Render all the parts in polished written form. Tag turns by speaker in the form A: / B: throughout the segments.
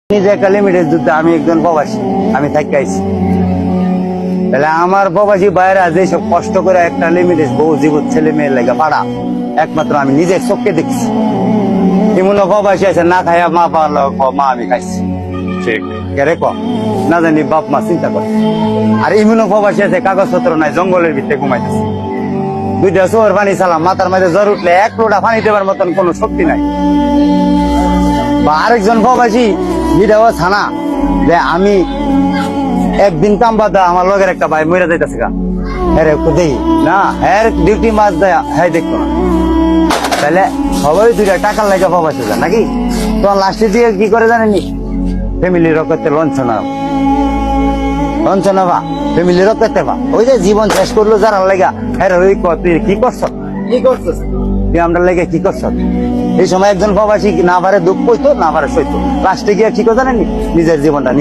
A: নিজে একটা লিমিটের যুদ্ধে আমি একজন প্রবাসী, আমি থাকাইছি। তাহলে আমার প্রবাসী বাইরে যেসব কষ্ট করে একটা লিমিটেড বউ জীবন ছেলে মেয়ের লেগে পাড়া, একমাত্র আমি নিজের চোখকে দেখছি। এমন প্রবাসী আছে না খাইয়া মা পারলো মা আমি খাইছি,
B: ঠিক
A: কে কম না জানি বাপ মা চিন্তা করে। আর এমন প্রবাসী আছে কাগজপত্র নাই, জঙ্গলের ভিতরে ঘুমাইতেছে। দুইটা চোর পানি চালাম, মাথার মাঝে জ্বর উঠলে এক লোটা পানি দেবার মতন কোনো শক্তি নাই। বা আরেকজন প্রবাসী যেটাও থানা যে আমি একদিন কাম বাদা আমার লগের একটা ভাই মরে যাইতেছে গা, হ্যাঁ দেই না হ্যাঁ ডিউটি মাছ দেয় হ্যাঁ দেখতো না। তাহলে সবাই দুইটা টাকার লাগে প্রবাসী যায় নাকি? তোমার লাস্টে দিয়ে কি করে জানেনি? ফ্যামিলি রক্ষাতে লঞ্চনা বা ফ্যামিলি রক্ষাতে বা ওই যে জীবন শেষ করলো যারা লেগা, হ্যাঁ ওই তুই কি করছ, কি করছিস তুই আমরা লেগে কি করছ? এই সময় একজন প্রবাসী না পারে দুঃখ কইতো, না পারে সইতো, লাস্টে গিয়ে কি করে জানেনি? নিজের জীবনটা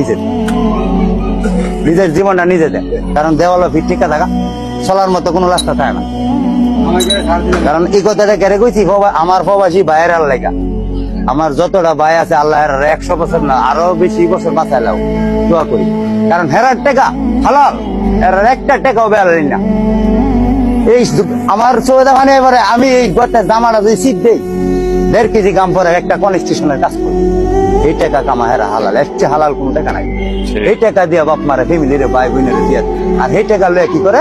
A: নিজে দেয়। কারণ দেওয়ালো ফিট টিকা থাকা চলার মতো কোনো রাস্তা থাকে না। কারণ এই কথাটা কেড়ে কইছি, আমার প্রবাসী ভাইয়ের আর লেগা আমার যতটা ভাই আছে আল্লাহ 100 বছর না আরো বেশি বছর বাঁচাই লাও দোয়া করি। কারণ হেরার টাকা হালাল, হেরার একটা টাকাও বেড়ালি না। এই আমার চৌদা মানে এবারে আমি এই গতে জামাটা যদি শীত দেই 1.5 কেজি কাম পরে একটা কনস্ট্রাকশনের কাজ করি, এই টাকা কামা হেরা হালাল, এর চেয়ে হালাল কোনো টাকা নাই। এই টাকা দিয়ে বাপ মারে ফ্যামিলির ভাই বোনের দিয়ে, আর এই টাকা লয়ে কি করে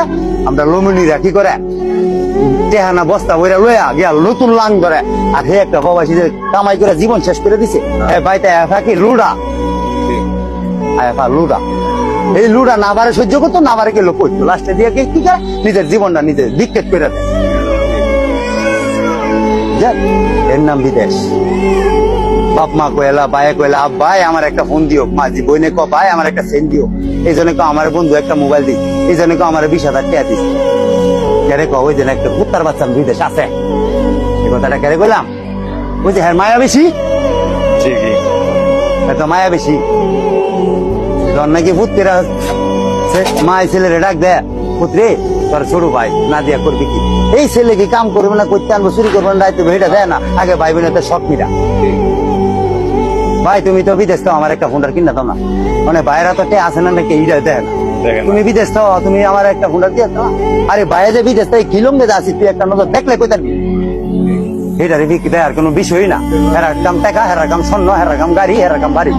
A: আমরা লুমিনিরা কি করে টেহানা বস্তা বইরা লইয়া গিয়া নতুন লাং ধরে। আর হে একটা প্রবাসী যে কামাই করে জীবন শেষ করে দিছে, ভাইতে কি লুডা লুডা, এই লুডা না বারে সহ্য করতো, না বারে গেল করতো, লাস্টে দিয়ে কি করে নিজের জীবনটা নিজে ডিক্টেট করে দেয়। এর নাম বিদেশ। বাপ মা কয়লা ভাই কয়লা ভাই আমার একটা ফোন দিও, মা বইনে ক ভাই আমার একটা সেন্ড দিও, এই জন্য আমার বন্ধু একটা মোবাইল দিই, এই জন্য আমার 20,000 টাকা দিস। কেরে ক ওই জন্য একটা কুত্তার বাচ্চা বিদেশ আছে, এই কথাটা কেরে কইলাম? ওই যে হ্যাঁ মায়া বেশি,
B: ঠিকই
A: এত মায়া বেশি। যখন নাকি পুত্রীরা মায় ছেলেরে ডাক দেয়, পুত্রে তোর ছোট ভাই না দিয়া করবি কি? এই ছেলে কি কাম করবে না, করতে আনবো, চুরি করবো না, দায়িত্ব এটা দেয় না। আগে ভাই বোনের শখ মিরা, ভাই তুমি তো বিদেশ তো আমার একটা ফোনটার কিনা দাও না, মানে বাইরা তো আছে না নাকি এইটা দেয় না। তুমি বিদেশ তো তুমি আমার একটা ফোনটার দিয়ে দাও। আরে বাইরে যে বিদেশ তাই কিলম দিয়ে আসি, তুই একটা নজর দেখলে কই থাকবি? এটা বিক্রি দেয় আর কোনো বিষয়ই না। হেরার কাম টাকা, হেরার কাম স্বর্ণ, হেরার কাম গাড়ি, হেরার কাম বাড়ি।